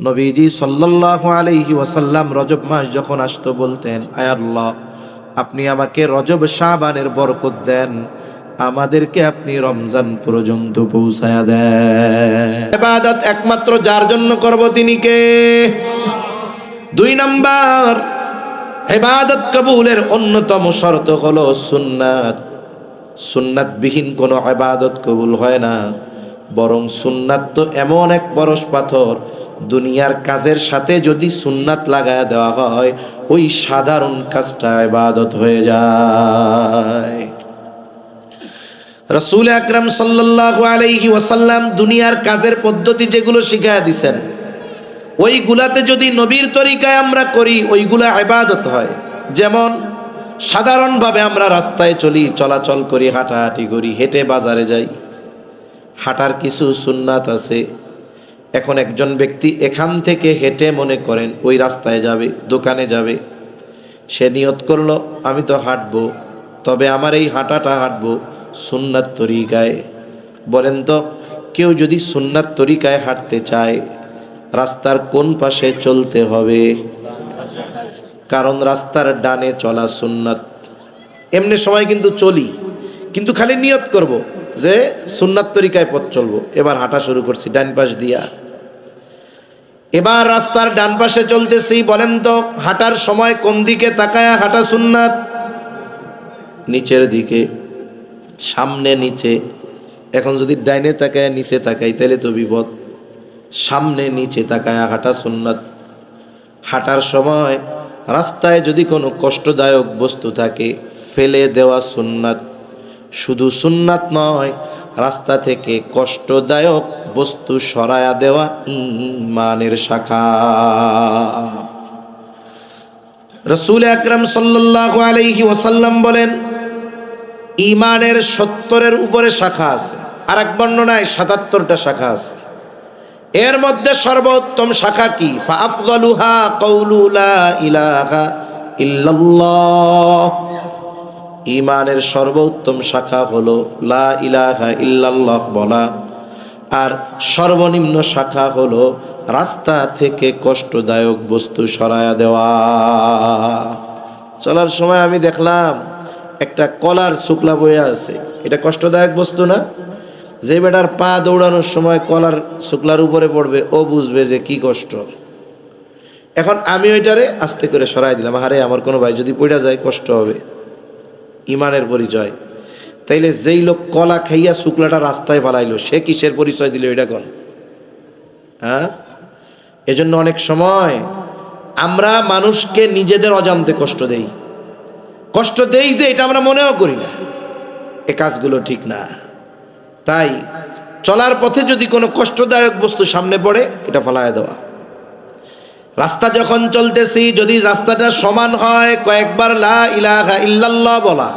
নবীজি সাল্লাল্লাহু আলাইহি ওয়াসাল্লাম রজব মাস যখন আসতো বলতেন, আয় আল্লাহ, আপনি আমাকে রজব শাবানের বরকত দেন, আমাদেরকে আপনি রমজান পর্যন্ত পৌঁছায়া দেন। ইবাদত একমাত্র যার জন্য করব তিনি কে? 2 নাম্বার, ইবাদত কবুলের অন্যতম শর্ত হলো সুন্নাত। সুন্নাত বিহীন কোনো ইবাদত কবুল হয় না। বরং সুন্নাত তো এমন এক পরশ পাথর, দুনিয়ার কাজের সাথে যদি সুন্নাত লাগায় দেওয়া হয়, ওই সাধারণ কাজটা ইবাদত হয়ে যায়। রাসূল আকরাম সাল্লাল্লাহু আলাইহি ওয়াসাল্লাম দুনিয়ার কাজের পদ্ধতি যেগুলো শিখায়া দিয়েছেন, ওইগুলাতে যদি নবীর তরিকায় আমরা করি, ওইগুলা ইবাদত হয়। যেমন সাধারণভাবে আমরা রাস্তায় চলি, চলাচল করি, হাঁটাহাঁটি করি, হেঁটে বাজারে যাই, হাঁটার কিছু সুন্নাত আছে। এখন একজন ব্যক্তি এখান থেকে হেঁটে মনে করেন ওই রাস্তায় যাবে, দোকানে যাবে, সে নিয়ত করলো আমি তো হাঁটবো, তবে আমার এই হাঁটাটা হাঁটবো সুন্নাত তরিকায়। বলেন তো, কেউ যদি সুন্নাত তরিকায় হাঁটতে চায়, রাস্তার কোন পাশে চলতে হবে? কারণ রাস্তার ডানে চলা সুন্নাত। এমনি সময় কিন্তু চলি, কিন্তু খালি নিয়ত করব যে সুন্নাত তরিকায় পথ চলবো। এবার হাঁটা শুরু করছি ডান পাশ দিয়া, এবার রাস্তার ডান পাশে চলতেছি। বলেন তো, হাঁটার সময় কোন দিকে তাকায়া হাঁটা সুন্নাত? নিচের দিকে, সামনে নিচে। এখন যদি ডাইনে তাকায় নিচে তাকাই তাহলে তো বিপদ। সামনে নিচে তাকায়া হাঁটা সুন্নাত। হাঁটার সময় রাস্তায় যদি কোনো কষ্টদায়ক বস্তু থাকে, ফেলে দেওয়া সুন্নাত। শুধু সুন্নাত নয়, রাস্তা থেকে কষ্টদায়ক বস্তু সরায়া দেওয়া ঈমানের শাখা। রাসূল আকরাম সাল্লাল্লাহু আলাইহি ওয়াসাল্লাম বলেন, ঈমানের 70-এর উপরে শাখা আছে, আর এক বর্ণনায় 77টা শাখা আছে। এর মধ্যে সর্বোত্তম শাখা কি? ফাআফযালুহা কাউলু লা ইলাহা ইল্লাল্লাহ। ঈমানের সর্বোত্তম শাখা হলো লা ইলাহা ইল্লাল্লাহ বলা। আর সর্বনিম্ন শাখা হলো রাস্তা থেকে কষ্টদায়ক বস্তু সরায়া দেওয়া। চলার সময় আমি দেখলাম একটা কলার শুকলা বয়ে আছে, এটা কষ্টদায়ক বস্তু না? যে বেটার পা দৌড়ানোর সময় কলার শুকলার উপরে পড়বে, ও বুঝবে যে কি কষ্ট। এখন আমি ওইটারে আস্তে করে সরাই দিলাম, আরে আমার কোনো ভাই যদি পড়ে যায় কষ্ট হবে। ইমানের পরিচয়। তাইলে যেই লোক কলা খাইয়া শুকলাটা রাস্তায় ফালাইলো, সে কিসের পরিচয় দিল এটা কোন? হ্যাঁ, এজন্য অনেক সময় আমরা মানুষকে নিজেদের অজান্তে কষ্ট দেই। কষ্ট দেই যে এটা আমরা মনেও করি না। এ কাজগুলো ঠিক না। তাই চলার পথে যদি কোনো কষ্টদায়ক বস্তু সামনে পড়ে, এটা ফেলায় দেওয়া। রাস্তা যখন চলতেছি, যদি রাস্তাটা সমান হয়, কয়েকবার লা ইলাহা ইল্লাল্লাহ বলা,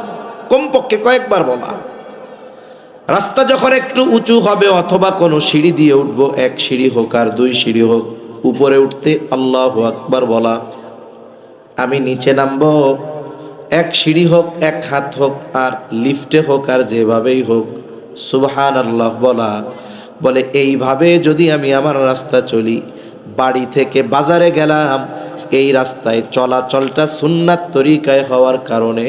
কমপক্ষে কয়েকবার বলা। রাস্তা যখন একটু উঁচু হবে অথবা কোনো সিঁড়ি দিয়ে উঠবো, 1 সিঁড়ি হোক আর 2 সিঁড়ি হোক, উপরে উঠতে আল্লাহু আকবার বলা। আমি নিচে নামবো, 1 সিঁড়ি হোক, 1 হাত হোক, আর লিফটে হোক, আর যেভাবেই হোক সুবহানাল্লাহ বলা। বলে এইভাবে যদি আমি আমার রাস্তা চলি, বাড়ি থেকে বাজারে গেলাম, এই রাস্তায় চলাচলটা সুন্নাত তরিকায় হওয়ার কারণে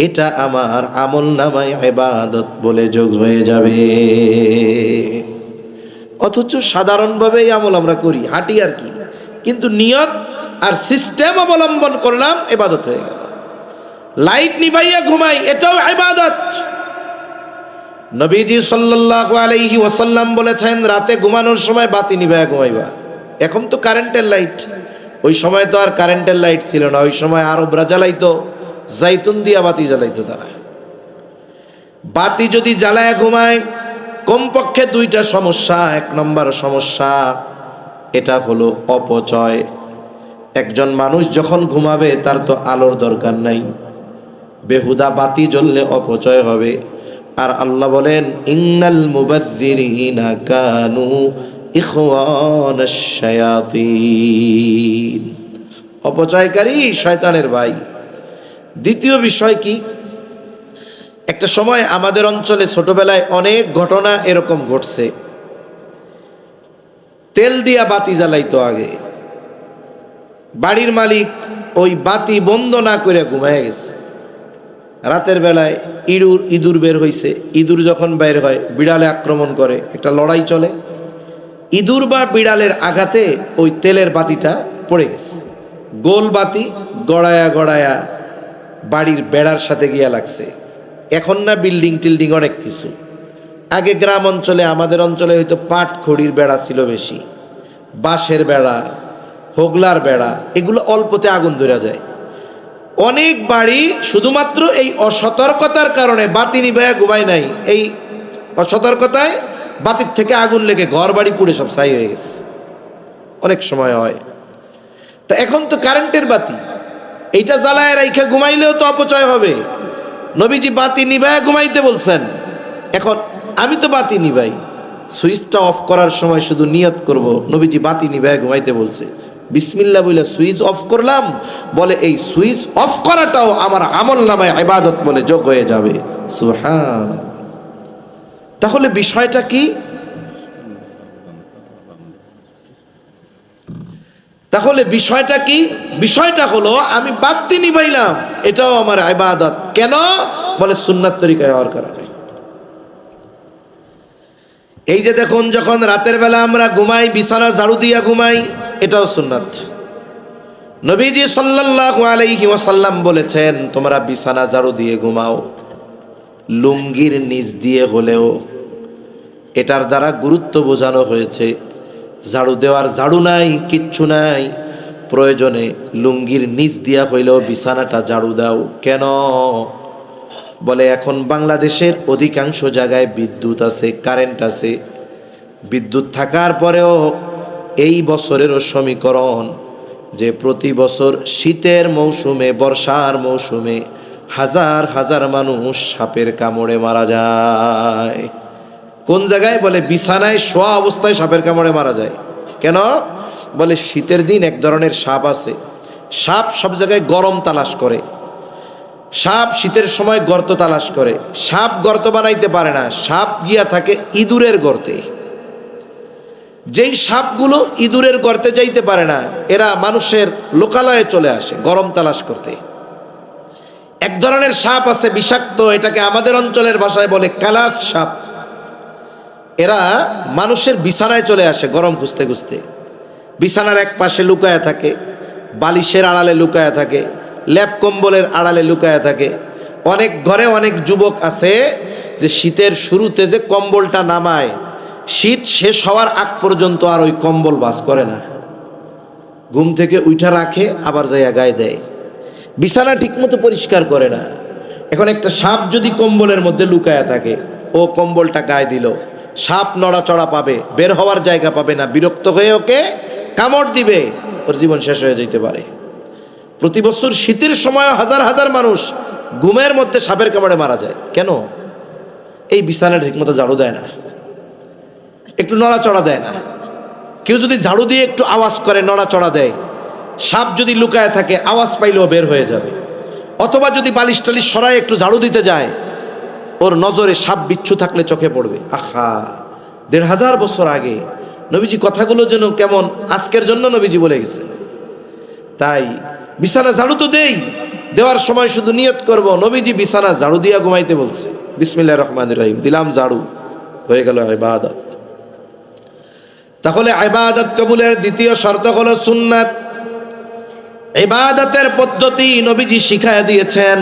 এটা আমার আমল নামায় ইবাদত বলে যোগ হয়ে যাবে। অথচ সাধারণভাবে এই আমল আমরা করি, হাঁটি আর কি, কিন্তু নিয়ত আর সিস্টেম অবলম্বন করলাম, ইবাদত হয়ে গেল। লাইট নিভাইয়া ঘুমাই, এটাও ইবাদত। নবীজি সাল্লাল্লাহু আলাইহি ওয়াসাল্লাম বলেছেন, রাতে ঘুমানোর সময় বাতি নিভাইয়া ঘুমাইবা। এখন তো কারেন্টের লাইট, ওই সময় তো আর কারেন্টের লাইট ছিল না। ওই সময় আরবরা জ্বালাইতো, জাইতুন দিয়া বাতি জ্বালাইতো তারা। বাতি যদি জ্বালায় ঘুমায়, কমপক্ষে 2টা সমস্যা। 1 নম্বর সমস্যা, এটা হলো অপচয়। একজন মানুষ যখন ঘুমাবে তার তো আলোর দরকার নাই, বেহুদা বাতি জ্বললে অপচয় হবে। আর আল্লাহ বলেন, ইন্নাল মুবাযযিরিনা কানু ইখওয়ানাশ শায়াতিন। অপচয়কারী শয়তানের ভাই। দ্বিতীয় বিষয় কি? একটা সময় আমাদের অঞ্চলে ছোটবেলায় অনেক ঘটনা এরকম ঘটছে। তেল দিয়া বাতি জ্বালাইতো আগে। বাড়ির মালিক ওই বাতি বন্ধ না করে ঘুমায় গেছে। রাতের বেলায় ইঁদুর বের হইছে। ইঁদুর যখন বের হয় বিড়ালে আক্রমণ করে, একটা লড়াই চলে। ইঁদুর বা বিড়ালের আঘাতে ওই তেলের বাতিটা পড়ে গেছে। গোল বাতি গড়ায়া গড়ায়া বাড়ির বেড়ার সাথে গিয়া লাগছে। এখন না বিল্ডিং টিল্ডিং অনেক কিছু, আগে গ্রাম অঞ্চলে, আমাদের অঞ্চলে হয়তো পাট খড়ির বেড়া ছিল বেশি, বাঁশের বেড়া, হোগলার বেড়া, এগুলো অল্পতে আগুন ধরে যায়। অনেক বাড়ি শুধুমাত্র এই অসতর্কতার কারণে বাতি নিভায়া ঘুমায় নাই, এই অসতর্কতায় বাতির থেকে আগুন লেগে ঘর বাড়ি পুড়ে সব ছাই হয়ে গেছে। অনেক সময় হয়। তা এখন তো কারেন্টের বাতি, এইটা জ্বালায় রাইখা ঘুমাইলেও তো অপচয় হবে। নবীজি বাতি নিভায়া ঘুমাইতে বলছেন। এখন আমি তো বাতি নিভাই, সুইচটা অফ করার সময় শুধু নিয়ত করব নবীজি বাতি নিভায়া ঘুমাইতে বলছে, বিসমিল্লাহ বলে সুইচ অফ করলাম, বলে এই সুইচ অফ করাটাও আমার আমল নামায় ইবাদত বলে যোগ হয়ে যাবে। সুবহানাল্লাহ। তাহলে বিষয়টা কি? তাহলে বিষয়টা কি? বিষয়টা হলো আমি বাতি নিভাইলাম, এটাও আমার ইবাদত। কেন? বলে সুন্নাত তরিকায় আর করা হয়। এই যে দেখুন, যখন রাতের বেলা আমরা ঘুমাই, বিছানা ঝাড়ু দিয়া ঘুমাই, এটাও সুন্নাত। নবীজি সাল্লাল্লাহু আলাইহি ওয়াসাল্লাম বলেছেন, তোমরা বিছানা ঝাড়ু দিয়ে ঘুমাও, লুঙ্গির নিচ দিয়ে হলেও। এটার দ্বারা গুরুত্ব বোঝানো হয়েছে। ঝাড়ু দেওয়ার ঝাড়ু নাই, কিচ্ছু নাই, প্রয়োজনে লুঙ্গির নিচ দিয়া হইলেও বিছানাটা ঝাড়ু দাও। কেন? বলে এখন বাংলাদেশের অধিকাংশ জায়গায় বিদ্যুৎ আছে, কারেন্ট আছে। বিদ্যুৎ থাকার পরেও এই বছরেরও সমীকরণ যে প্রতি বছর শীতের মৌসুমে, বর্ষার মৌসুমে হাজার হাজার মানুষ সাপের কামড়ে মারা যায়। কোন জায়গায়? বলে বিছানায় শোয়া অবস্থায় সাপের কামড়ে মারা যায়। কেন? বলে শীতের দিন এক ধরনের সাপ আছে, সাপ সব জায়গায় গরম তালাশ করে। সাপ শীতের সময় গর্ত তালাশ করে। সাপ গর্ত বানাইতে পারে না, সাপ গিয়া থাকে ইঁদুরের গর্তে। যেই সাপগুলো ইঁদুরের গর্তে যাইতে পারে না, এরা মানুষের লোকালয়ে চলে আসে গরম তালাশ করতে। এক ধরনের সাপ আছে বিষাক্ত, এটাকে আমাদের অঞ্চলের ভাষায় বলে কালাস সাপ। এরা মানুষের বিছানায় চলে আসে গরম খুঁজতে খুঁজতে। বিছানার এক পাশে লুকায়া থাকে, বালিশের আড়ালে লুকায়া থাকে, ল্যাপ কম্বলের আড়ালে লুকায়া থাকে। অনেক ঘরে অনেক যুবক আছে যে শীতের শুরুতে যে কম্বলটা নামায়, শীত শেষ হওয়ার আগ পর্যন্ত আর ওই কম্বল বাস করে না। ঘুম থেকে উঠা রাখে, আবার যাইয়া গায়ে দেয়। বিছানা ঠিকমতো পরিষ্কার করে না। এখন একটা সাপ যদি কম্বলের মধ্যে লুকায়া থাকে, ও কম্বলটা গায়ে দিল, সাপ নড়াচড়া পাবে, বের হওয়ার জায়গা পাবে না, বিরক্ত হয়ে ওকে কামড় দিবে, ওর জীবন শেষ হয়ে যেতে পারে। প্রতি বছর শীতের সময় হাজার হাজার মানুষ ঘুমের মধ্যে সাপের কামড়ে মারা যায়। কেন? এই বিছানা ঠিকমতো ঝাড়ু দেয় না, একটু নড়াচড়া দেয় না। কেউ যদি ঝাড়ু দিয়ে একটু আওয়াজ করে, নড়াচড়া দেয়, সাপ যদি লুকায় থাকে আওয়াজ পাইলেও বের হয়ে যাবে। অথবা যদি বালিশ টালিশ সরায় একটু ঝাড়ু দিতে যায়, ওর নজরে সাপ বিচ্ছু থাকলে চোখে পড়বে। আহা, ১৫০০ বছর আগে নবীজি কথাগুলো যেন কেমন আজকের জন্য নবীজি বলে গেছে। তাই বিছানা ঝাড়ু তো দেই, দেওয়ার সময় শুধু নিয়ত করব নবীজি বিছানা ঝাড়ু দিয়া ঘুমাইতে বলছে, বিসমিল্লাহির রহমানির রহিম, দিলাম ঝাড়ু, হয়ে গেল ইবাদত। তাহলে ইবাদত কবুলের দ্বিতীয় শর্ত হলো সুন্নাত। ইবাদতের পদ্ধতি নবীজি শিখায়া দিয়েছেন।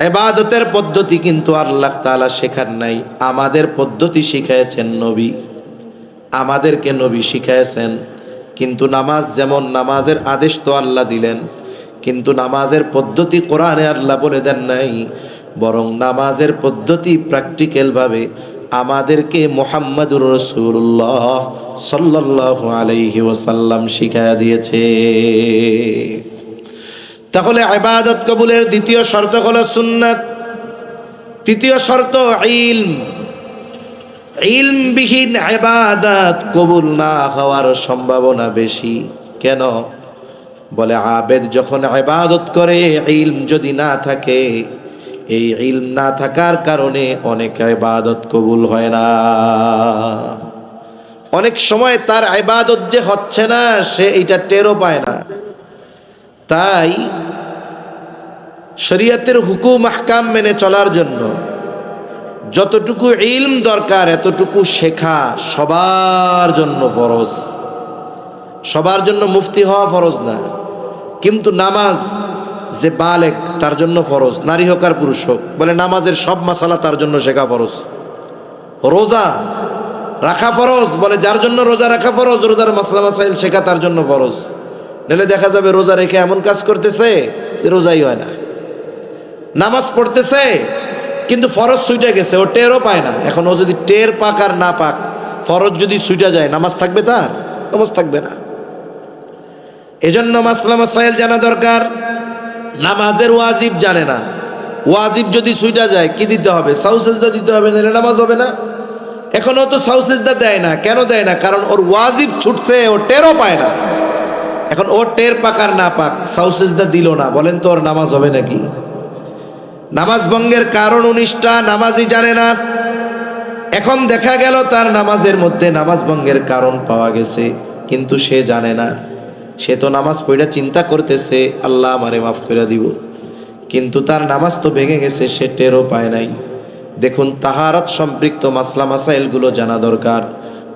ইবাদতের পদ্ধতি কিন্তু আল্লাহ তাআলা শেখার নাই, আমাদের পদ্ধতি শিখাইছেন নবী, আমাদেরকে নবী শিখাইছেন। কিন্তু নামাজ যেমন, নামাজের আদেশ তো আল্লাহ দিলেন, কিন্তু নামাজের পদ্ধতি কোরআনে আল্লাহ বলে দেন নাই, বরং নামাজের পদ্ধতি প্র্যাকটিক্যাল ভাবে আমাদেরকে মুহাম্মাদুর রাসূলুল্লাহ সাল্লাল্লাহু আলাইহি ওয়াসাল্লাম শিখায়া দিয়েছে। তাহলে ইবাদত কবুলের দ্বিতীয় শর্ত হলো সুন্নাত। তৃতীয় শর্ত ইলম। ইলমবিহীন ইবাদত কবুল না হওয়ার সম্ভাবনা বেশি। কেন? বলে আবেদ যখন ইবাদত করে, ইলম যদি না থাকে, এই ইলম না থাকার কারণে অনেক ইবাদত কবুল হয় না। অনেক সময় তার ইবাদত যে হচ্ছে না সে এটা টেরও পায় না। তাই শরীয়তের হুকুম আহকাম মেনে চলার জন্য যতটুকু ইলম দরকার এতটুকু শেখা সবার জন্য ফরজ। সবার জন্য মুফতি হওয়া ফরজ না, কিন্তু নামাজ যে বালেগ তার জন্য ফরজ, নারী হোক আর পুরুষ হোক। বলে নামাজের সব মাসালা তার জন্য শেখা ফরজ। রোজা রাখা ফরজ, বলে যার জন্য রোজা রাখা ফরজ রোজার মাসলা মাসাইল শেখা তার জন্য ফরজ। নাহলে দেখা যাবে রোজা রেখে এমন কাজ করতেছে যে রোজাই হয় না। নামাজ পড়তেছে কিন্তু ফরজ ছুটে গেছে, ও টেরও পায় না। এখন ও যদি টের পাক আর না পাক, ফরজ যদি ছুটে যায় নামাজ থাকবে তার? নামাজ থাকবে না। এজন্য মাসলা মাসাইল জানা দরকার। নামাজের ওয়াজিব জানে না, ওয়াজিব যদি ছুটে যায় কি দিতে হবে? সাউ সিজদা দিতে হবে, নাহলে নামাজ হবে না। এখন ও তো সাউ সিজদা দেয় না, কেন দেয় না? কারণ ওর ওয়াজিব ছুটছে, ও টেরও পায় না। এখন ওর টের পাক আর না পাক, সাউ সিজদা দিল না, বলেন তো ওর নামাজ হবে নাকি? নামাজ ভঙ্গের কারণ 19টা, নামাজই জানে না। এখন দেখা গেল তার নামাজের মধ্যে নামাজ ভঙ্গের কারণ পাওয়া গেছে, কিন্তু সে জানে না। সে তো নামাজ পড়া চিন্তা করতেছে আল্লাহ আমারে মাফ করে দিব, কিন্তু তার নামাজ তো ভেঙে গেছে, সে টেরও পায় নাই। দেখুন, তাহারাত সম্পৃক্ত মাসলা মাসাইলগুলো জানা দরকার।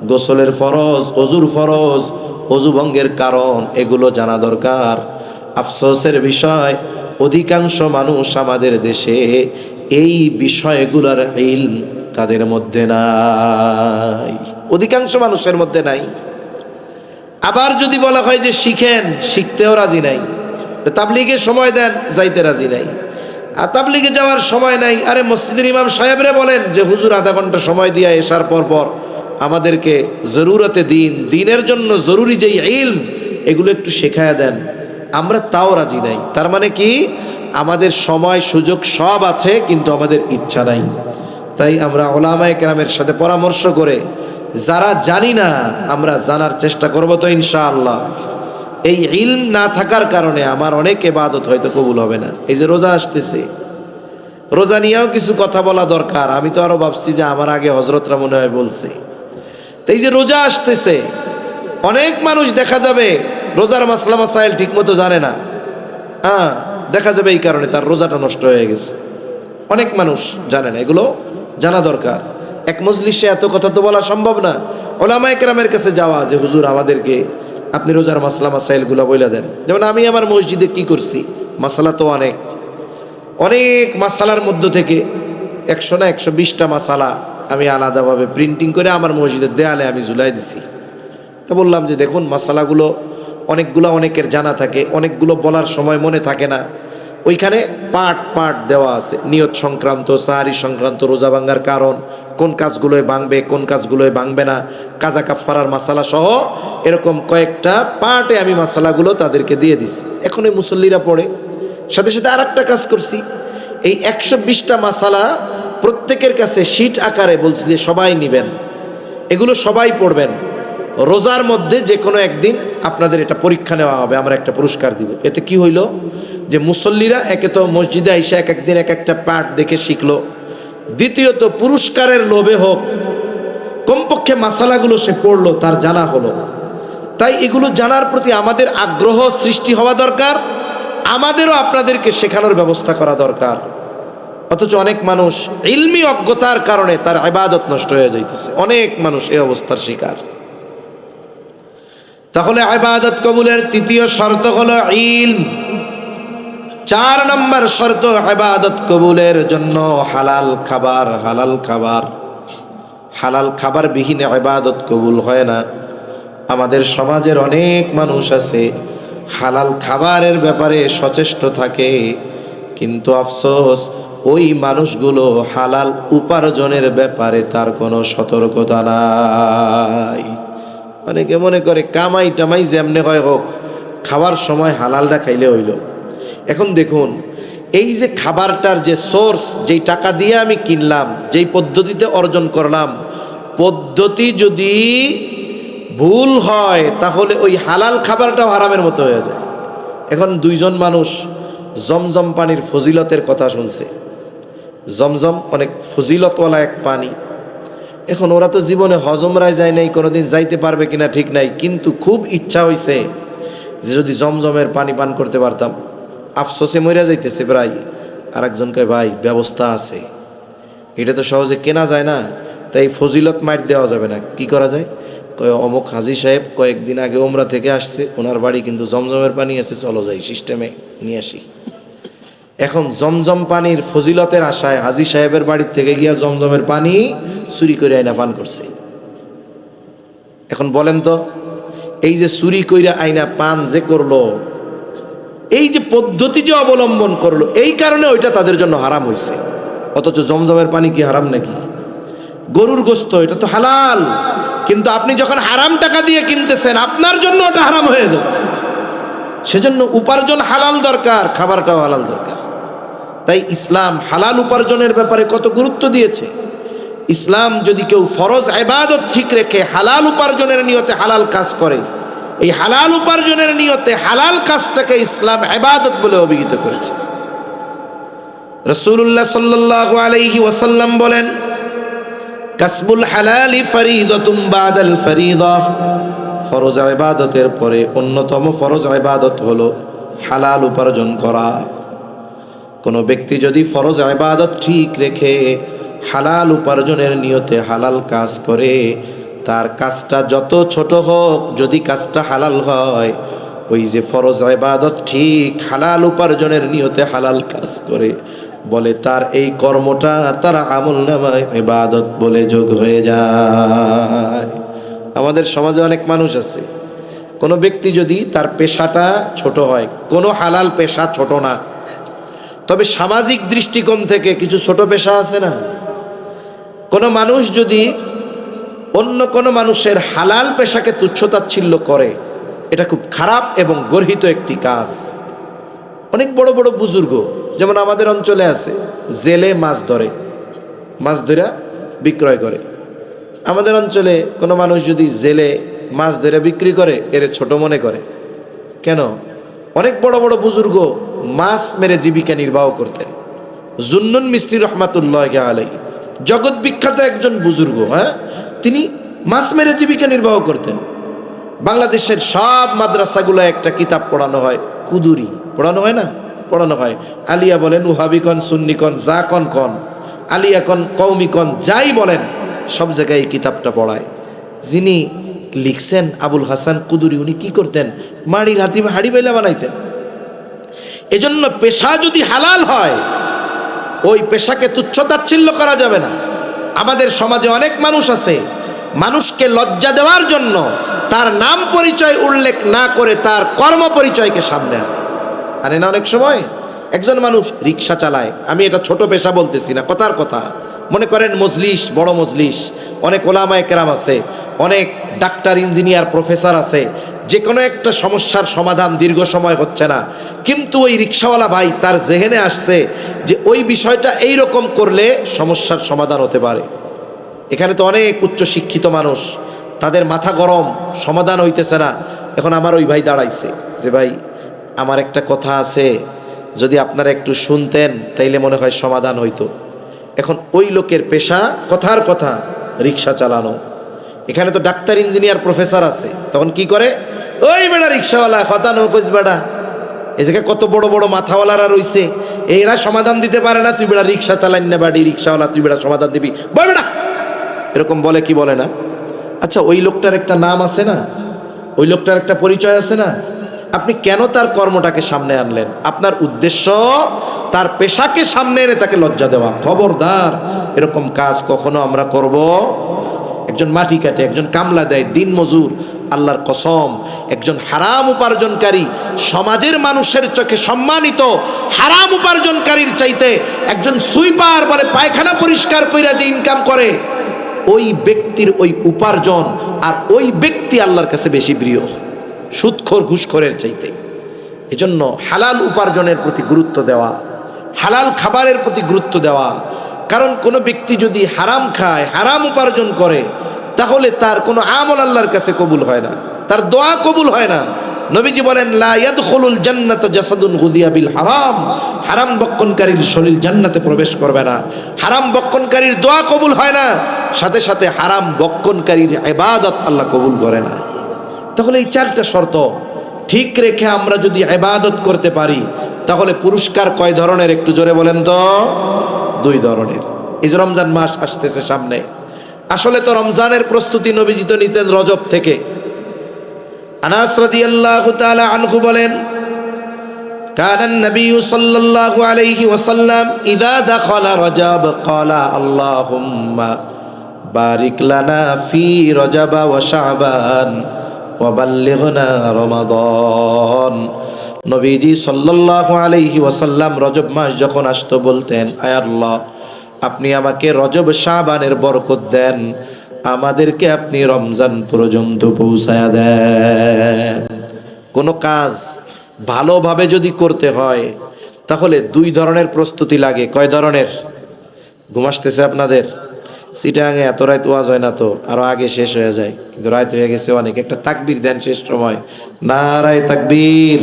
গোসলের ফরজ, অজুর ফরজ, অজু ভঙ্গের কারণ এগুলো জানা দরকার। আফসোসের বিষয়, অধিকাংশ মানুষ আমাদের দেশে এই বিষয়গুলোর ইলম তাদের মধ্যে নাই, অধিকাংশ মানুষের মধ্যে নাই। আবার যদি বলা হয় যে শিখেন, শিখতেও রাজি নাই। তাবলিগে সময় দেন, যাইতে রাজি নাই। আর তাবলিগে যাওয়ার সময় নাই। আরে মসজিদের ইমাম সাহেবরে বলেন যে হুজুর আধা ঘন্টা সময় দিয়ে এসার পর পর আমাদেরকে জরুরতে দিনের জন্য জরুরি যেই ইলম এগুলো একটু শেখায়া দেন, আমরা তাও রাজি নাই। তার মানে কি? আমাদের সময় সুযোগ সব আছে, কিন্তু আমাদের ইচ্ছা নাই। তাই আমরা উলামায়ে কেরামের সাথে পরামর্শ করে যারা জানি না আমরা জানার চেষ্টা করব, তো ইনশাআল্লাহ। এই ইলম না থাকার কারণে আমার অনেক ইবাদত হয়তো কবুল হবে না। এই যে রোজা আসতেছে, রোজা নিয়েও কিছু কথা বলা দরকার। আমি তো আরো ভাবছি যে আমার আগে হযরতরা মনে হয় বলছে। তো এই যে রোজা আসতেছে, অনেক মানুষ দেখা যাবে রোজার মাসলা মাসাইল ঠিক মতো জানে না। দেখা যাবে এই কারণে তার রোজাটা নষ্ট হয়ে গেছে। অনেক মানুষ জানে না, এগুলো জানা দরকার। এক মজলিসে এত কথা তো বলা সম্ভব না। উলামায়ে কেরামের কাছে যাওয়া যে হুজুর আমাদেরকে আপনি রোজার মাসলা মাসাইলগুলো বইলা দেন। যেমন আমি আমার মসজিদে কি করছি, মাসালা তো অনেক অনেক মাসালার মধ্য থেকে 100 না 120টা মাসালা আমি আলাদাভাবে প্রিন্টিং করে আমার মসজিদের দেয়ালে আমি ঝুলাই দিছি। তা বললাম যে দেখুন, মাসালাগুলো অনেকগুলো অনেকের জানা থাকে, অনেকগুলো বলার সময় মনে থাকে না। ওইখানে পার্ট পার্ট দেওয়া আছে, নিয়ত সংক্রান্ত, সাহারি সংক্রান্ত, রোজা ভাঙ্গার কারণ, কোন কাজগুলোয় ভাঙবে কোন কাজগুলোয় ভাঙবে না, কাজা কাফফারার মাসালা সহ এরকম কয়েকটা পার্টে আমি মাসালাগুলো তাদেরকে দিয়ে দিছি। এখন এই মুসল্লিরা পড়ে। সাথে সাথে আর একটা কাজ করছি, এই 120টা মাসালা প্রত্যেকের কাছে শীট আকারে বলছি যে সবাই নেবেন, এগুলো সবাই পড়বেন। রোজার মধ্যে যে কোনো একদিন আপনাদের এটা পরীক্ষা নেওয়া হবে, আমরা একটা পুরস্কার দিব। এতে কি হইল যে মুসল্লিরা একে তো মসজিদে আইসা এক একদিন এক একটা পাঠ দেখে শিখলো, দ্বিতীয়ত পুরস্কারের লোভে হোক কমপক্ষে মাসালাগুলো সে পড়লো, তার জানা হলো। তাই এগুলো জানার প্রতি আমাদের আগ্রহ সৃষ্টি হওয়া দরকার, আমাদেরও আপনাদেরকে শেখানোর ব্যবস্থা করা দরকার। অথচ অনেক মানুষ ইলমি অজ্ঞতার কারণে তার ইবাদত নষ্ট হয়ে যাইতেছে। অনেক মানুষ এই অবস্থার শিকার। তাহলে ইবাদত কবুলের তৃতীয় শর্ত হলো ইলম। 4 নম্বর শর্ত ইবাদত কবুলের জন্য হালাল খাবার। হালাল খাবার, হালাল খাবার বিহীন ইবাদত কবুল হয় না। আমাদের সমাজের অনেক মানুষ আছে হালাল খাবারের ব্যাপারে সচেষ্ট থাকে, কিন্তু আফসোস ওই মানুষগুলো হালাল উপার্জনের ব্যাপারে তার কোনো সতর্কতা নাই। অনেকে মনে করে কামাই টামাই যেমনে হয় হোক, খাওয়ার সময় হালালটা খাইলে হইল। এখন দেখুন, এই যে খাবারটার যে সোর্স, যেই টাকা দিয়ে আমি কিনলাম, যেই পদ্ধতিতে অর্জন করলাম, পদ্ধতি যদি ভুল হয় তাহলে ওই হালাল খাবারটাও হারামের মতো হয়ে যায়। এখন 2 জন মানুষ জমজম পানির ফজিলতের কথা শুনছে। জমজম অনেক ফজিলতওয়ালা এক পানি। এখন ওরা তো জীবনে হজমরায় যায় নাই, কোনোদিন যাইতে পারবে কিনা ঠিক নাই, কিন্তু খুব ইচ্ছা হইছে যে যদি জমজমের পানি পান করতে পারতাম। আফসোসে মরে যাইতেছে প্রায়। আর একজন কয় ভাই ব্যবস্থা আছে, এটা তো সহজে কেনা যায় না, তাই ফজিলত মাইট দেওয়া যাবে না, কি করা যায়? কয় অমুক হাজি সাহেব কয়েকদিন আগে ওমরা থেকে আসছে, ওনার বাড়ি কিন্তু জমজমের পানি আছে, চলো যাই সিস্টেমে নিয়ে আসি। এখন জমজম পানির ফজিলতের আশায় হাজি সাহেবের বাড়ির থেকে গিয়া জমজমের পানি চুরি করে আইনা পান করছে। এখন বলেন তো, এই যে চুরি কইরা আইনা পান যে করলো, এই যে পদ্ধতি যে অবলম্বন করলো, এই কারণে ওইটা তাদের জন্য হারাম হয়েছে। অথচ জমজমের পানি কি হারাম নাকি? গরুর গোশত এটা তো হালাল, কিন্তু আপনি যখন হারাম টাকা দিয়ে কিনতেছেন আপনার জন্য ওটা হারাম হয়ে যাচ্ছে। সেজন্য উপার্জন হালাল দরকার, খাবারটাও হালাল দরকার। তাই ইসলাম হালাল উপার্জনের ব্যাপারে কত গুরুত্ব দিয়েছে। ইসলাম যদি কেউ ফরজ ইবাদত ঠিক রেখে হালাল উপার্জনের নিয়তে হালাল কাজ করে, এই হালাল উপার্জনের নিয়তে হালাল কাজটাকে ইসলাম ইবাদত বলে অভিহিত করেছে। রাসূলুল্লাহ সাল্লাল্লাহু আলাইহি ওয়াসাল্লাম বলেন, কাসবুল হালালি ফরিদাতুম বাদাল ফরিদা, ফরজ ইবাদতের পরে অন্যতম ফরজ ইবাদত হলো হালাল উপার্জন করা। কোনো ব্যক্তি যদি ফরজ ইবাদত ঠিক রেখে হালাল উপার্জনের নিয়তে হালাল কাজ করে, তার কাজটা যত ছোট হোক, যদি কাজটা হালাল হয়, ওই যে ফরজ ইবাদত ঠিক হালাল উপার্জনের নিয়তে হালাল কাজ করে, বলে তার এই কর্মটা তার আমলনামায় ইবাদত বলে যোগ হয়ে যায়। আমাদের সমাজে অনেক মানুষ আছে, কোনো ব্যক্তি যদি তার পেশাটা ছোট হয়, কোনো হালাল পেশা ছোট না, তবে সামাজিক দৃষ্টিকোণ থেকে কিছু ছোট পেশা আছে না। কোনো মানুষ যদি অন্য কোনো মানুষের হালাল পেশাকে তুচ্ছতাচ্ছিল্য করে, এটা খুব খারাপ এবং গর্হিত একটি কাজ। অনেক বড় বড় বুজুর্গ যেমন আমাদের অঞ্চলে আছে, জেলে মাছ ধরে, মাছ ধরে বিক্রয় করে। আমাদের অঞ্চলে কোনো মানুষ যদি জেলে মাছ ধরে বিক্রি করে, এর ছোট মনে করে কেন? অনেক বড় বড় বুজুর্গ মাছ মেরে জীবিকা নির্বাহ করতেন। জুন্নুন মিস্ত্রি রহমাতুল্লাহি আলাইহি জগৎ বিখ্যাত একজন বুজুর্গ, হ্যাঁ, তিনি মাছ মেরে জীবিকা নির্বাহ করতেন। বাংলাদেশের সব মাদ্রাসাগুলো একটা কিতাব পড়ানো হয়, কুদুরি পড়ানো হয় না? পড়ানো হয়। আলিয়া বলেন, ওহাবি কন, সুন্নি কন, যা কন কন, আলিয়া কন, কওমি কন, যাই বলেন, সব জায়গায় এই কিতাবটা পড়ায়। যিনি লিখছেন আবুল হাসান কুদুরি, উনি কি করতেন? মাড়ির হাড়ি বাইলা বানাইতেন। এজন্য পেশা যদি হালাল হয়, ওই পেশাকে তুচ্ছতাচ্ছিল্য করা যাবে না। আমাদের সমাজে অনেক মানুষ আছে, মানুষকে লজ্জা দেওয়ার জন্য তার নাম পরিচয় উল্লেখ না করে তার কর্ম পরিচয়কে সামনে আনে না। অনেক সময় একজন মানুষ রিক্সা চালায়, আমি এটা ছোট পেশা বলতেছি না, কথার কথা। মনে করেন মজলিস, বড় মজলিস, অনেক ওলামায়ে কেরাম আছে, অনেক ডাক্তার, ইঞ্জিনিয়ার, প্রফেসর আছে, যে কোনো একটা সমস্যার সমাধান দীর্ঘ সময় হচ্ছে না, কিন্তু ওই রিক্সাওয়ালা ভাই তার জেহেনে আসছে যে ওই বিষয়টা এই রকম করলে সমস্যার সমাধান হতে পারে। এখানে তো অনেক উচ্চ শিক্ষিত মানুষ, তাদের মাথা গরম, সমাধান হইতেছে না। এখন আমার ওই ভাই দাঁড়াইছে যে ভাই আমার একটা কথা আছে, যদি আপনারা একটু শুনতেন তাইলে মনে হয় সমাধান হইতো। এখন ওই লোকের পেশা কথার কথা রিক্সা চালানো, এখানে তো ডাক্তার, ইঞ্জিনিয়ার, প্রফেসর আছে, তখন কি করে? ওই বেড়া রিক্সাওয়ালা, কথা নৌকোজ বেড়া, এই জায়গায় কত বড় বড় মাথাওয়ালারা রইছে, এরা সমাধান দিতে পারে না, তুই বেড়া রিক্সা চালাইন না, বাড়ি রিক্সাওয়ালা, তুই বেড়া সমাধান দিবি, বল বেড়া, এরকম বলে কি বলে না? আচ্ছা, ওই লোকটার একটা নাম আছে না, ওই লোকটার একটা পরিচয় আছে না? আপনি কেন তার কর্মটাকে সামনে আনলেন? আপনার উদ্দেশ্য তার পেশাকে সামনে এনে তাকে লজ্জা দেওয়া। খবরদার, এরকম কাজ কখনো আমরা করব। একজন মাটি কাটে, একজন কামলা দেয়, দিন মজুর, আল্লাহর কসম, একজন হারাম উপার্জনকারী সমাজের মানুষের চোখে সম্মানিত হারাম উপার্জনকারীর চাইতে একজন সুইপার, মানে পায়খানা পরিষ্কার কইরা যে ইনকাম করে, ওই ব্যক্তির ওই উপার্জন আর ওই ব্যক্তি আল্লাহর কাছে বেশি প্রিয় সুদখোর, ঘুষখোরের চাইতে। এজন্য হালাল উপার্জনের প্রতি গুরুত্ব দেওয়া, হালাল খাবারের প্রতি গুরুত্ব দেওয়া। কারণ কোনো ব্যক্তি যদি হারাম খায়, হারাম উপার্জন করে, তাহলে তার কোনো আমল আল্লাহর কাছে কবুল হয় না, তার দোয়া কবুল হয় না। নবীজি বলেন লা ইয়াদখুলুল জান্নাতা জাসাদুন গুদিয়া বিল হারাম, হারাম বক্ষণকারীর শরীর জান্নাতে প্রবেশ করবে না। হারাম বক্ষণকারীর দোয়া কবুল হয় না, সাথে সাথে হারাম বক্ষণকারীর ইবাদত আল্লাহ কবুল করে না। তাহলে এই চারটা শর্ত ঠিক রেখে আমরা যদি ইবাদত করতে পারি তাহলে পুরস্কার কয় ধরনের একটু জোরে বলেন তো? 2 ধরনের। এই যে রমজান মাস আসতেছে সামনে, আসলে তো রমজানের প্রস্তুতি নবীজি তো নিতেন রজব থেকে। আনাস রাদিয়াল্লাহু তাআলা আনহু বলেন, কানান নবী সাল্লাল্লাহু আলাইহি ওয়াসাল্লাম ইযা দাখালা রজব ক্বালা আল্লাহুম্মা বারিক লানা ফি রজব ওয়া শাবান ওয়া বাল্লিগনা রমাদান। নবীজি সাল্লাল্লাহু আলাইহি ওয়াসাল্লাম রজব মাস যখন আসতো বলতেন, আয় আল্লাহ, আপনি আমাকে রজব শাবানের বরকত দেন, আমাদেরকে আপনি রমজান পর্যন্ত পৌঁছায়া দেন। কোনো কাজ ভালোভাবে যদি করতে হয় তাহলে 2 ধরনের প্রস্তুতি লাগে। কয় ধরনের? ঘুম আসতেছে আপনাদের? চিটাঙে এত রাত ওয়াজ হয় না তো, আরো আগে শেষ হয়ে যায়, কিন্তু রাত হয়ে গেছে অনেক। একটা তাকবীর দেন শেষ সময়, নারায়ে তাকবীর,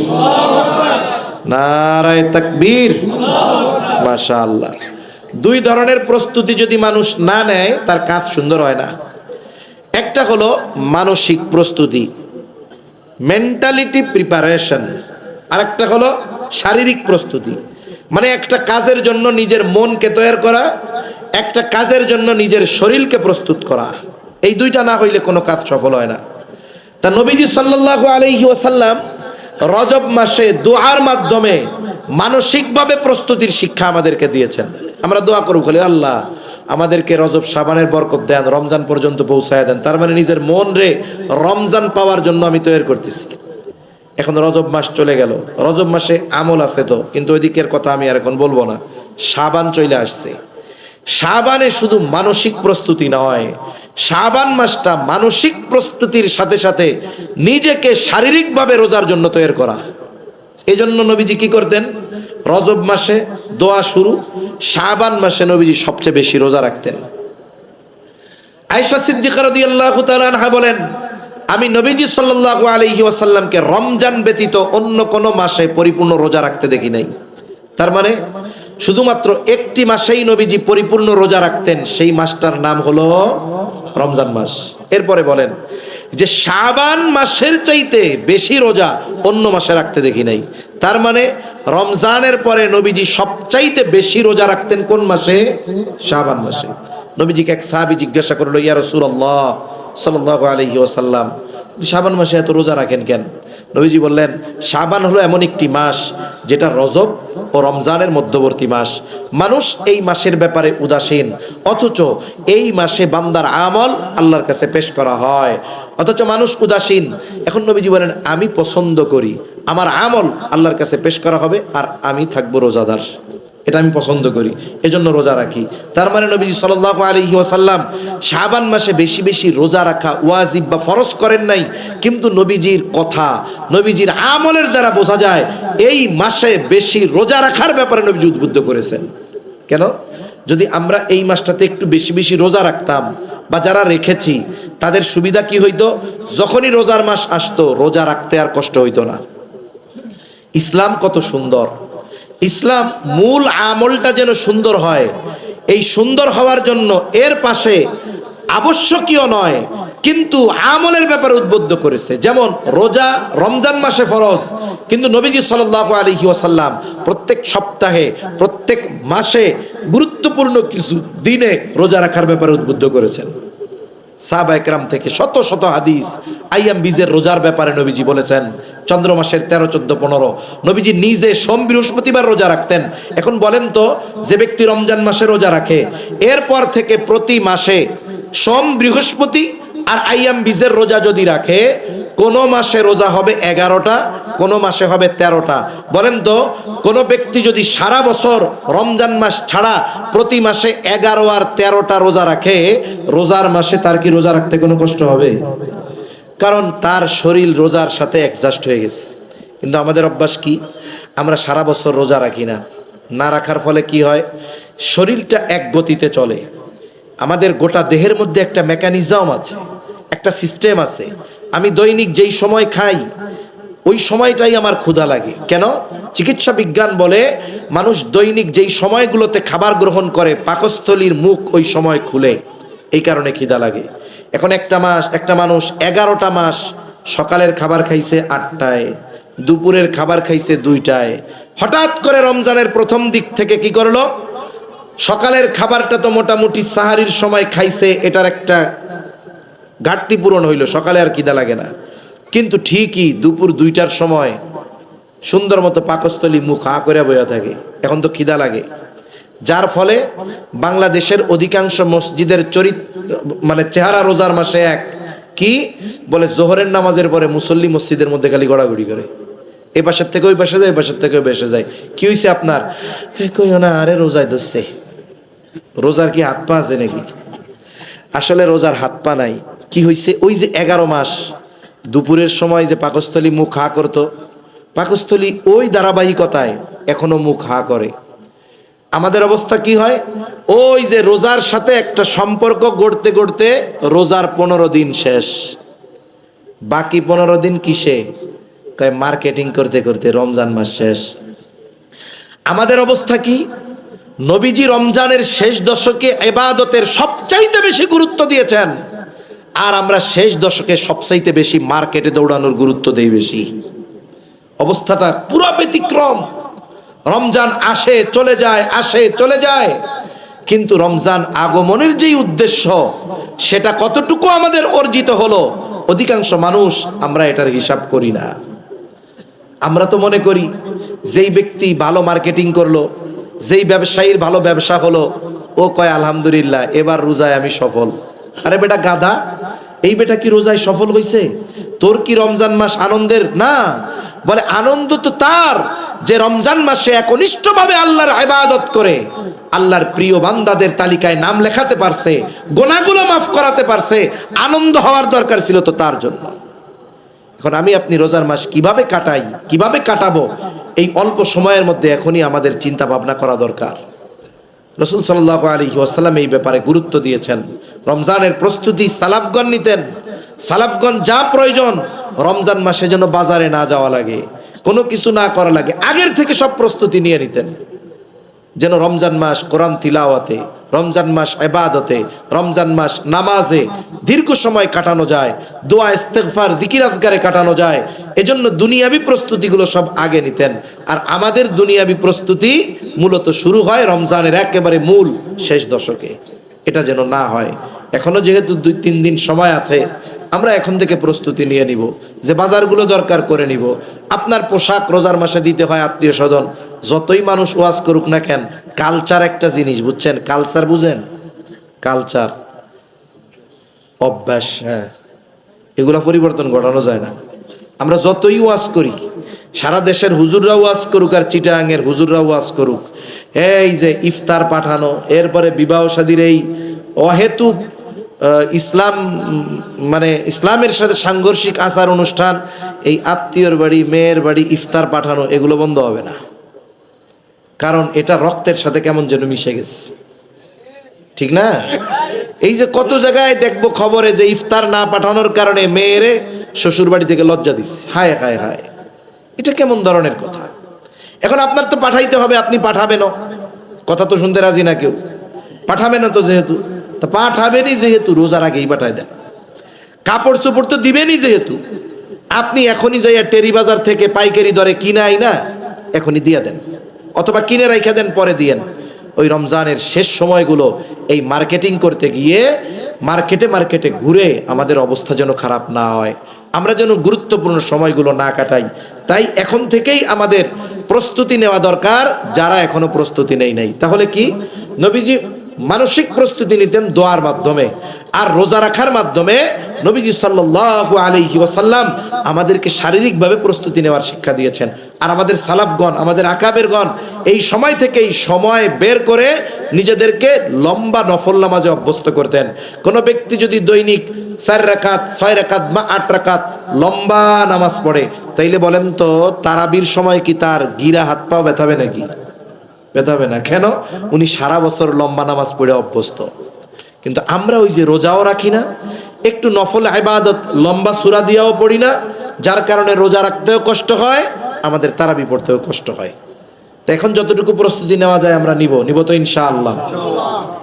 নারায়ে তাকবীর, মাশাআল্লাহ। 2 ধরনের প্রস্তুতি যদি মানুষ না নেয় তার কাজ সুন্দর হয় না। একটা হলো মানসিক প্রস্তুতি, মেন্টালিটি প্রিপারেশন, আর একটা হলো শারীরিক প্রস্তুতি। মানে একটা কাজের জন্য নিজের মনকে তৈরি করা, একটা কাজের জন্য নিজের শরীরকে প্রস্তুত করা। এই 2টা না হইলে কোনো কাজ সফল হয় না। তা নবীজি সাল্লাল্লাহু আলাইহি ওয়াসাল্লাম রজব মাসে দোয়ার মাধ্যমে মানসিকভাবে প্রস্তুতির শিক্ষা আমাদেরকে দিয়েছেন। আমরা দোয়া করব খালি, আল্লাহ আমাদেরকে রজব শাবানের বরকত দেন, রমজান পর্যন্ত পৌঁছায় দেন। তার মানে নিজের মন রে রমজান পাওয়ার জন্য আমি তৈরি করতেছি। এখন রজব মাস চলে গেল, রজব মাসে আমল আছে তো, কিন্তু ওই দিকের কথা আমি আর এখন বলবো না। শাবান চলে আসছে। শাবানে শুধু মানসিক প্রস্তুতি নয়, শাবান মাসটা মানসিক প্রস্তুতির সাথে সাথে নিজেকে শারীরিকভাবে রোজার জন্য তৈরি করা। এই জন্য নবীজি কি করতেন? রজব মাসে দোয়া শুরু, শাবান মাসে নবীজি সবচেয়ে বেশি রোজা রাখতেন। আয়েশা সিদ্দিকা রাদিয়াল্লাহু তাআলা আনহা বলেন, আমি নবীজি সাল্লাল্লাহু আলাইহি ওয়াসাল্লামকে রমজান ব্যতীত অন্য কোনো মাসে পরিপূর্ণ রোজা রাখতে দেখি নাই। তার মানে শুধুমাত্র একটি মাসেই নবীজি পরিপূর্ণ রোজা রাখতেন, সেই মাসটার নাম হলো রমজান মাস। এরপরে বলেন যে শাবান মাসের চাইতে বেশি রোজা অন্য মাসে রাখতে দেখি নাই। তার মানে রমজানের পরে নবীজি সবচাইতে বেশি রোজা রাখতেন কোন মাসে? শাবান মাসে। নবীজিকে এক সাহাবী জিজ্ঞাসা করলো, ইয়া রাসূলুল্লাহ সাল্লাল্লাহু আলাইহি ওয়াসাল্লাম, শাবান মাসে এত রোজা রাখেন কেন? নবীজি বললেন, শাবান হলো এমন একটি মাস যেটা রজব ও রমজানের মধ্যবর্তী মাস। মানুষ এই মাসের ব্যাপারে উদাসীন, অথচ এই মাসে বান্দার আমল আল্লাহর কাছে পেশ করা হয়, অথচ মানুষ উদাসীন। এখন নবীজি বলেন, আমি পছন্দ করি আমার আমল আল্লাহর কাছে পেশ করা হবে আর আমি থাকবো রোজাদার, এটা আমি পছন্দ করি, এজন্য রোজা রাখি। তার মানে নবীজি সাল্লাল্লাহু আলাইহি ওয়াসাল্লাম শাবান মাসে বেশি বেশি রোজা রাখা ওয়াজিব বা ফরজ করেন নাই, কিন্তু নবীজির কথা, নবীজির আমলের দ্বারা বোঝা যায় এই মাসে বেশি রোজা রাখার ব্যাপারে নবীজি উদ্বুদ্ধ করেছেন। কেন? যদি আমরা এই মাসটাতে একটু বেশি বেশি রোজা রাখতাম বা যারা রেখেছি তাদের সুবিধা কি হইতো? যখনই রোজার মাস আসতো রোজা রাখতে আর কষ্ট হইতো না। ইসলাম কত সুন্দর! ইসলাম মূল আমলটা যেন সুন্দর হয়, এই সুন্দর হওয়ার জন্য এর পাশে আবশ্যকীয় নয় কিন্তু আমলের ব্যাপারে উদ্বুদ্ধ করেছে। যেমন রোজা রমজান মাসে ফরজ, কিন্তু নবীজি সাল্লাল্লাহু আলাইহি ওয়াসাল্লাম প্রত্যেক সপ্তাহে প্রত্যেক মাসে গুরুত্বপূর্ণ কিছু দিনে রোজা রাখার ব্যাপারে উদ্বুদ্ধ করেছেন। সাহাবা একরাম থেকে শত শত হাদিস আইয়াম বীজের রোজার ব্যাপারে নবীজি বলেছেন। চন্দ্র মাসের 13, 14, 15 নবীজি নিজে সোম বৃহস্পতিবার রোজা রাখতেন। এখন বলেন তো, যে ব্যক্তি রমজান মাসে রোজা রাখে এরপর থেকে প্রতি মাসে সোম বৃহস্পতি আর আইয়াম বীজের রোজা যদি রাখে, কোন মাসে রোজা হবে 11টা, কোন মাসে হবে 13টা। বলেন তো, কোন ব্যক্তি যদি সারা বছর রমজান মাস ছাড়া প্রতি মাসে 11 আর 13টা রোজা রাখে, রোজার মাসে তার কি রোজা রাখতে কোনো কষ্ট হবে? কারণ তার শরীর রোজার সাথে অ্যাডজাস্ট হয়ে গেছে। কিন্তু আমাদের অভ্যাস কি? আমরা সারা বছর রোজা রাখি না। না রাখার ফলে কি হয়? শরীরটা এক গতিতে চলে। আমাদের গোটা দেহের মধ্যে একটা মেকানিজম আছে, একটা সিস্টেম আছে। আমি দৈনিক যেই সময় খাই ওই সময়টাই আমার ক্ষুধা লাগে। কেন? চিকিৎসা বিজ্ঞান বলে মানুষ দৈনিক যেই সময়গুলোতে খাবার গ্রহণ করে পাকস্থলীর মুখ ওই সময় খুলে, এই কারণে খিদা লাগে। এখন একটা মানুষ 11টা মাস সকালের খাবার খাইছে 8টায়, দুপুরের খাবার খাইছে 2টায়। হঠাৎ করে রমজানের প্রথম দিক থেকে কি করলো? সকালের খাবারটা তো মোটামুটি সাহারির সময় খাইছে, এটার একটা ঘাটতি পূরণ হইল, সকালে আর খিদা লাগে না। কিন্তু ঠিকই দুপুর 2টার সময় সুন্দর মতো পাকস্থলী মুখ হা করে বইয়া থাকে, এখন তো খিদা লাগে। যার ফলে বাংলাদেশের অধিকাংশ মসজিদের মানে চেহারা রোজার মাসে এক কি বলে, জোহরের নামাজের পরে মুসল্লি মসজিদের মধ্যে খালি গড়াগড়ি করে, এ পাশের থেকে ওই পাশে যায়, ওই পাশের থেকে ওই পাশে যায়। কি হয়েছে আপনার? কইও না, আরে রোজায় ধরছে। রোজার কি হাত পা আছে নাকি? আসলে রোজার হাত পা নাই। কি হয়েছে? ওই যে 11 মাস দুপুরের সময় যে পাকস্থলী মুখ হা করতো, পাকস্থলী ওই ধারাবাহিকতায় এখনো মুখ হা করে। আমাদের অবস্থা কি হয়? ওই যে রোজার সাথে একটা সম্পর্ক গড়তে গড়তে রোজার 15 দিন শেষ, বাকি 15 দিন কিসে? মার্কেটিং করতে করতে রমজান মাস শেষ। আমাদের অবস্থা কি? নবীজি রমজানের শেষ দশকে ইবাদতের সবচাইতে বেশি গুরুত্ব দিয়েছেন, আর আমরা শেষ দশকে সবচাইতে বেশি মার্কেটে দৌড়ানোর গুরুত্ব দেই বেশি। অবস্থাটা পুরো ব্যতিক্রম। রমজান আসে চলে যায়, আসে চলে যায়, কিন্তু রমজান আগমনের যেই উদ্দেশ্য সেটা কতটুকু আমাদের অর্জিত হলো, অধিকাংশ মানুষ আমরা এটার হিসাব করি না। আমরা তো মনে করি যেই ব্যক্তি ভালো মার্কেটিং করলো, যেই ব্যবসায়ীর ভালো ব্যবসা হলো, ও কয় আলহামদুলিল্লাহ এবার রোজায় আমি সফল। আরে বেটা গাধা, এই বেটা কি রোজায় সফল হইছে? তোর কি রমজান মাস আনন্দের না? বলে আনন্দ তো তার যে রমজান মাসে একনিষ্ঠভাবে আল্লাহর ইবাদত করে আল্লাহর প্রিয় বান্দাদের তালিকায় নাম লেখাতে পারছে, গুনাহগুলো মাফ করাতে পারছে। আনন্দ হওয়ার দরকার ছিল তো তার জন্য। এখন আমি আপনি রোজার মাস কিভাবে কাটাই, কিভাবে কাটাবো, এই অল্প সময়ের মধ্যে এখনই আমাদের চিন্তা ভাবনা করা দরকার। রাসূল সাল্লাল্লাহু আলাইহি ওয়াসাল্লাম এই ব্যাপারে গুরুত্ব দিয়েছেন। রমজানের প্রস্তুতি সালাফগণ নিতেন। সালাফগণ যা প্রয়োজন রমজান মাসে যেন বাজারে না যাওয়া লাগে, কোনো কিছু না করা লাগে, আগের থেকে সব প্রস্তুতি নিয়ে নিতেন, যেন রমজান মাস কোরআন তিলাওয়াতে, রমজান মাস ইবাদতে, রমজান মাস নামাজে দীর্ঘ সময় কাটানো যায়, দোয়া ইস্তেগফার জিকির আজকারে কাটানো যায়। এজন্য দুনিয়াবি প্রস্তুতিগুলো সব আগে নিতেন। আর আমাদের দুনিয়াবি প্রস্তুতি মূলত শুরু হয় রমজানের একেবারে মূল শেষ দশকে। এটা যেন না হয়। এখনো যেহেতু 2-3 দিন সময় আছে, আমরা এখন থেকে প্রস্তুতি নিয়ে নিব যে বাজারগুলো দরকার করে নিব। আপনার পোশাক রোজার মাসে দিতে হয় আত্মীয় স্বজন, যতই মানুষ ওয়াজ করুক না কেন, কালচার একটা জিনিস, বুঝছেন? কালচার বুঝেন? কালচার অভ্যাস, হ্যাঁ, এগুলা পরিবর্তন ঘটানো যায় না। আমরা যতই ওয়াজ করি, সারা দেশের হুজুররা ওয়াজ করুক আর চিটাগাংয়ের হুজুররা ওয়াজ করুক, এই যে ইফতার পাঠানো, এরপরে বিবাহ শাদীর এই অহেতুক ইসলাম মানে ইসলামের সাথে সাংঘর্ষিক আচার অনুষ্ঠান, এই আত্মীয়র বাড়ি মেয়ের বাড়ি ইফতার পাঠানো, এগুলো বন্ধ হবে না। কারণ এটা রক্তের সাথে কেমন যেন মিশে গেছে, ঠিক না? এই যে কত জায়গায় দেখবো খবরে যে ইফতার না পাঠানোর কারণে মেয়েরে শ্বশুর বাড়ি থেকে লজ্জা দিচ্ছে। হায় হায় হায়, এটা কেমন ধরনের কথা? এখন আপনার তো পাঠাইতে হবে, আপনি পাঠাবেনও, কথা তো শুনতে রাজি না কেউ, পাঠাবেন তো যেহেতু, তা পাঠাবেনই যেহেতু রোজার আগেই পাঠাই দেন। কাপড় চোপড় তো দিবেনই যেহেতু, আপনি এখনই যাইয়া টেরি বাজার থেকে পাইকারি দরে কিনে আইনা এখনই দিয়ে দেন, অথবা কিনে রাইখা দেন, পরে দিয়েন। ওই রমজানের শেষ সময়গুলো এই মার্কেটিং করতে গিয়ে মার্কেটে মার্কেটে ঘুরে আমাদের অবস্থা যেন খারাপ না হয়, আমরা যেন গুরুত্বপূর্ণ সময়গুলো না কাটাই। তাই এখন থেকেই আমাদের প্রস্তুতি নেওয়া দরকার, যারা এখনো প্রস্তুতি নেই নাই। তাহলে কি, নবীজি মানসিক প্রস্তুতি নিতেন দোয়ার মাধ্যমে, আর রোজা রাখার মাধ্যমে নবীজি সাল্লাল্লাহু আলাইহি ওয়াসাল্লাম আমাদেরকে শারীরিকভাবে প্রস্তুতি নেওয়ার শিক্ষা দিয়েছেন। আর আমাদের সালাফগণ, আমাদের আকাবেরগণ এই সময় থেকেই সময় বের করে নিজেদেরকে লম্বা নফল নামাজে অভ্যস্ত করতেন। কোনো ব্যক্তি যদি দৈনিক 4 রাকাত 6 রাকাত বা 8 রাকাত লম্বা নামাজ পড়ে, তাইলে বলেন তো তারাবির সময় কি তার গিরা হাত পাও ব্যথাবে নাকি? ব্যথাবে না। কেন? উনি সারা বছর লম্বা নামাজ পড়ে অভ্যস্ত। কিন্তু আমরা ওই যে রোজাও রাখি না, একটু নফল ইবাদত লম্বা সূরা দিয়াও পড়ি না, যার কারণে রোজা রাখতেও কষ্ট হয়, আমাদের তারাবি পড়তেও কষ্ট হয়। তো এখন যতটুকু প্রস্তুতি নেওয়া যায় আমরা নিব তো ইনশাআল্লাহ।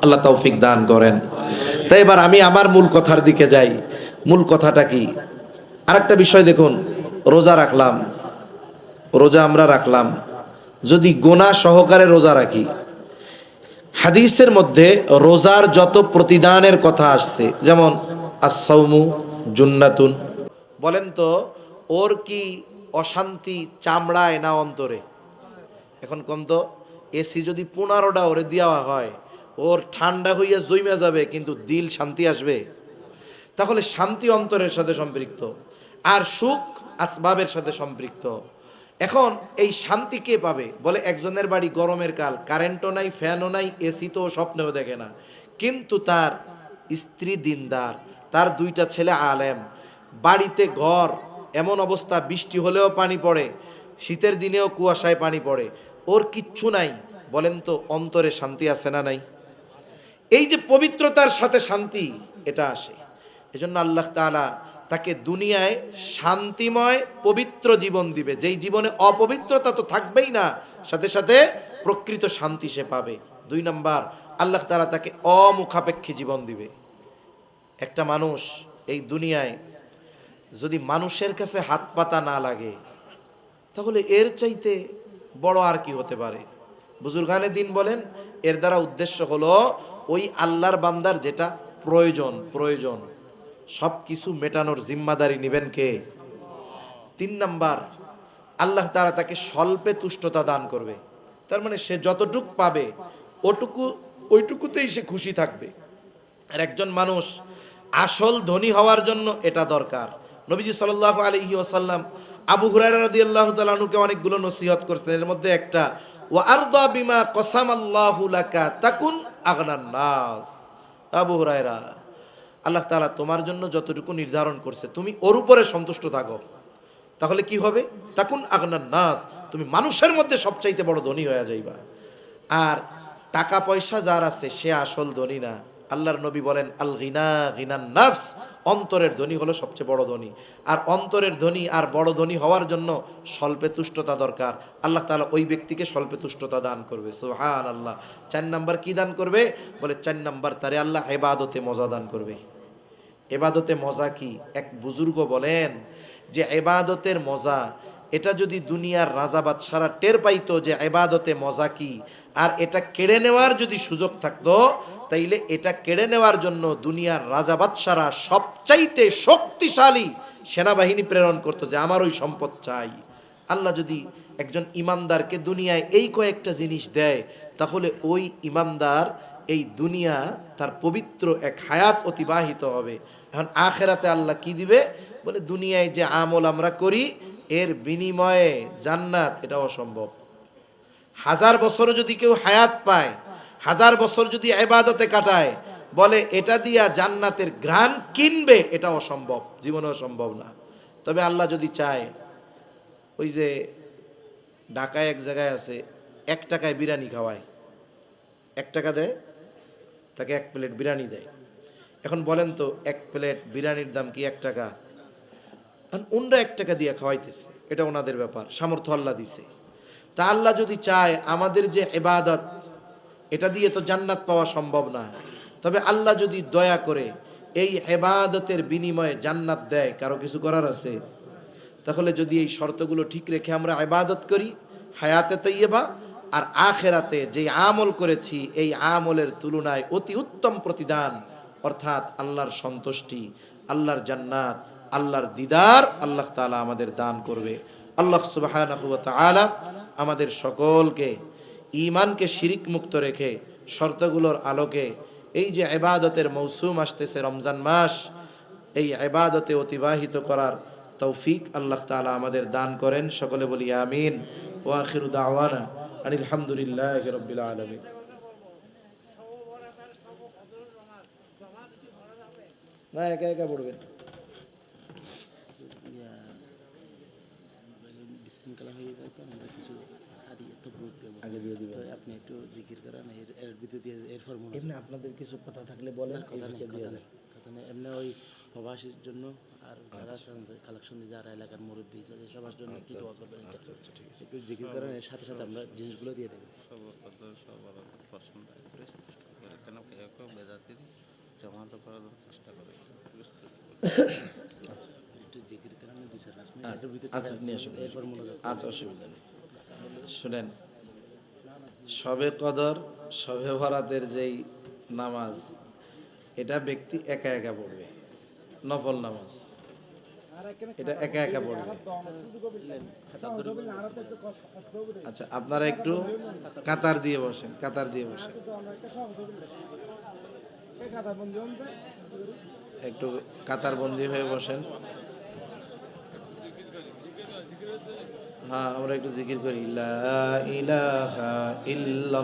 আল্লাহ তৌফিক দান করেন। তাই এবার আমি আমার মূল কথার দিকে যাই। মূল কথাটা কি? আরেকটা বিষয় দেখুন, রোজা রাখলাম, রোজা আমরা রাখলাম, যদি গুনাহ সহকারে রোজা রাখি, হাদিসের মধ্যে রোজার যত প্রতিদানের কথা আসছে, যেমন আস-সাওমু জুন্নাতুন, বলেন তো ওর কি অশান্তি চামড়ায় না অন্তরে? এখন কোন তো এসি যদি 15টা ওরে দেওয়া হয়, ওর ঠান্ডা হইয়া জমে যাবে, কিন্তু দিল শান্তি আসবে? তাহলে শান্তি অন্তরের সাথে সম্পৃক্ত, আর সুখ আসবাবের সাথে সম্পৃক্ত। এখন এই শান্তি কে পাবে? বলে একজনের বাড়ি গরমের কাল, কারেন্টও নাই, ফ্যানও নাই, এসি তো স্বপ্নেও দেখে না, কিন্তু তার স্ত্রী দিনদার, তার 2টা ছেলে আলেম, বাড়িতে ঘর এমন অবস্থা, বৃষ্টি হলেও পানি পড়ে, শীতের দিনেও কুয়াশায় পানি পড়ে, ওর কিচ্ছু নাই, বলেন তো অন্তরে শান্তি আছে না নাই? এই যে পবিত্রতার সাথে শান্তি, এটা আসে। এজন্য আল্লাহ তাআলা তাকে দুনিয়ায় শান্তিময় পবিত্র জীবন দিবে, যেই জীবনে অপবিত্রতা তো থাকবেই না, সাথে সাথে প্রকৃত শান্তি সে পাবে। 2 নাম্বার, আল্লাহ তাআলা তাকে অমুখাপেক্ষী জীবন দিবে। একটা মানুষ এই দুনিয়ায় যদি মানুষের কাছে হাত পাতা না লাগে, তাহলে এর চাইতে বড় আর কি হতে পারে? বুজুর্গানে দিন বলেন, এর দ্বারা উদ্দেশ্য হলো ওই আল্লাহর বান্দার যেটা প্রয়োজন সব কিছু মেটানোর জিম্মাদারি নেবেন কে? 3 নাম্বার, আল্লাহ তাআলা তাকে স্বল্পে তুষ্টতা দান করবে। তার মানে সে যতটুক পাবে ওইটুকুতেই সে খুশি থাকবে। আর একজন মানুষ আসল ধনী হওয়ার জন্য এটা দরকার। নবীজি সাল্লাল্লাহু আলাইহি ওয়াসাল্লাম আবু হুরায়রা রাদিয়াল্লাহু তাআলা আনহুকে অনেকগুলো নসিহত করছেন, এর মধ্যে একটা, ওয়া আরদা বিমা কসামাল্লাহু লাকা তাকুন আগনান নাস। আবু হুরায়রা, আল্লাহ তাআলা তোমার জন্য যতটুকু নির্ধারণ করছে তুমি ওর উপরে সন্তুষ্ট থাকো, তাহলে কি হবে? তাকুন আগনান নাস, তুমি মানুষের মধ্যে সবচাইতে বড় ধনী হয়ে যাইবা। আর টাকা পয়সা যার আছে সে আসল ধনী না। আল্লাহর নবী বলেন, আল গিনা গিনান নাফস, অন্তরের ধনী হলো সবচেয়ে বড় ধনী। আর অন্তরের ধনী আর বড় ধনী হওয়ার জন্য স্বল্পে তুষ্টতা দরকার। আল্লাহ তাআলা ওই ব্যক্তিকে স্বল্পে তুষ্টতা দান করবে। সুবহানাল্লাহ। 4 নাম্বার কি দান করবে? বলে 4 নাম্বার তারে আল্লাহ ইবাদতে মজা দান করবে। ইবাদতে মজা কি? এক বুজুর্গ বলেন যে ইবাদতের মজা, এটা যদি দুনিয়ার রাজা বাদশারা টের পাইতো যে ইবাদতে মজা কি, আর এটা কেড়ে নেওয়ার যদি সুযোগ থাকতো, তাইলে এটা কেড়ে নেওয়ার জন্য দুনিয়ার রাজা বাদশারা সবচাইতে শক্তিশালী সেনাবাহিনী প্রেরণ করতো, যে আমার ওই সম্পদ চাই। আল্লাহ যদি একজন ইমানদারকে দুনিয়ায় এই কয়েকটা জিনিস দেয়, তাহলে ওই ইমানদার এই দুনিয়া তার পবিত্র এক হায়াত অতিবাহিত হবে। এখন আখেরাতে আল্লাহ কি দিবে? বলে দুনিয়ায় যে আমল আমরা করি এর বিনিময়ে জান্নাত, এটা অসম্ভব। 1000 বছরও যদি কেউ হায়াত পায়, 1000 বছর যদি ইবাদতে কাটায়, বলে এটা দিয়া জান্নাতের ঘ্রাণ কিনবে, এটা অসম্ভব, জীবনে অসম্ভব না। তবে আল্লাহ যদি চায়, ওই যে ঢাকায় এক জায়গায় আছে, 1 টাকায় বিরিয়ানি খাওয়ায়, 1 টাকা দেয় তাকে 1 প্লেট বিরিয়ানি দেয়। এখন বলেন তো 1 প্লেট বিরিয়ানির দাম কি 1 টাকা? ওনরা 1 টাকা দিয়ে খাওয়াইতেছে, এটা ওনাদের ব্যাপার, সামর্থ্য আল্লাহ দিছে। তা আল্লাহ যদি চায় আমাদের যে ইবাদত, এটা দিয়ে তো জান্নাত পাওয়া সম্ভব না, তবে আল্লাহ যদি দয়া করে এই ইবাদতের বিনিময়ে জান্নাত দেয়, কারো কিছু করার আছে? তাহলে যদি এই শর্তগুলো ঠিক রেখে আমরা ইবাদত করি, হায়াতে তাইয়্যিবা আর আখেরাতে যেই আমল করেছি এই আমলের তুলনায় অতি উত্তম প্রতিদান, অর্থাৎ আল্লাহর সন্তুষ্টি, আল্লাহর জান্নাত, আল্লাহর দিদার আল্লাহ তাআলা আমাদের দান করবে। আল্লাহ সুবহানাহু ওয়া তাআলা আমাদের সকলকে ঈমানকে শিরিক মুক্ত রেখে শর্তগুলোর আলোকে এই যে ইবাদতের মৌসুম আসতেছে রমজান মাস, এই ইবাদতে অতিবাহিত করার তৌফিক আল্লাহ তাআলা আমাদের দান করেন। সকলে বলি আমিন। ওয়া আখিরু দাওয়ানা আনিল হামদুলিল্লাহি রাব্বিল আলামিন। না, একা একা পড়বেন। বিশৃঙ্খলা হয়ে যায় তো আমরা কিছু আগে দিয়ে দিবেন। আপনি একটু জিকির করেন এর ভিতর দিয়ে এরপর এমনি আপনাদের কিছু কথা থাকলে বলেন। কথা নেই এমনি ওই প্রবাসীর জন্য আর যারা আছেন কালেকশন দিয়ে যারা এলাকার মুরব্বী আছে সবার জন্য একটু দোয়া করবেন এটা। আচ্ছা আচ্ছা ঠিক আছে একটু জিকির করেন, এর সাথে সাথে আমরা জিনিসগুলো দিয়ে দেবো। সবার সবার পছন্দ করে স্পষ্ট করে কেন কেউ কেউ বেদাতির জমাতে করার জন্য চেষ্টা করে স্পষ্ট করে। একটু জিকির করেন 2-4 মিনিট এর ভিতরে আচ্ছা নিয়ে আসুন এরপর মোনাজাত আচ্ছা অসুবিধা নেই শুনেন শবে কদর শবে বরাতের যেই নামাজ এটা ব্যক্তি একা একা পড়বে নফল নামাজ এটা একা একা পড়বে আচ্ছা আপনারা একটু কাতার দিয়ে বসেন কাতার দিয়ে বসেন একটু কাতার বন্দি হয়ে বসেন হ্যাঁ আমরা একটু জিকির করি লা ইলাহা ইল্লাল্লাহ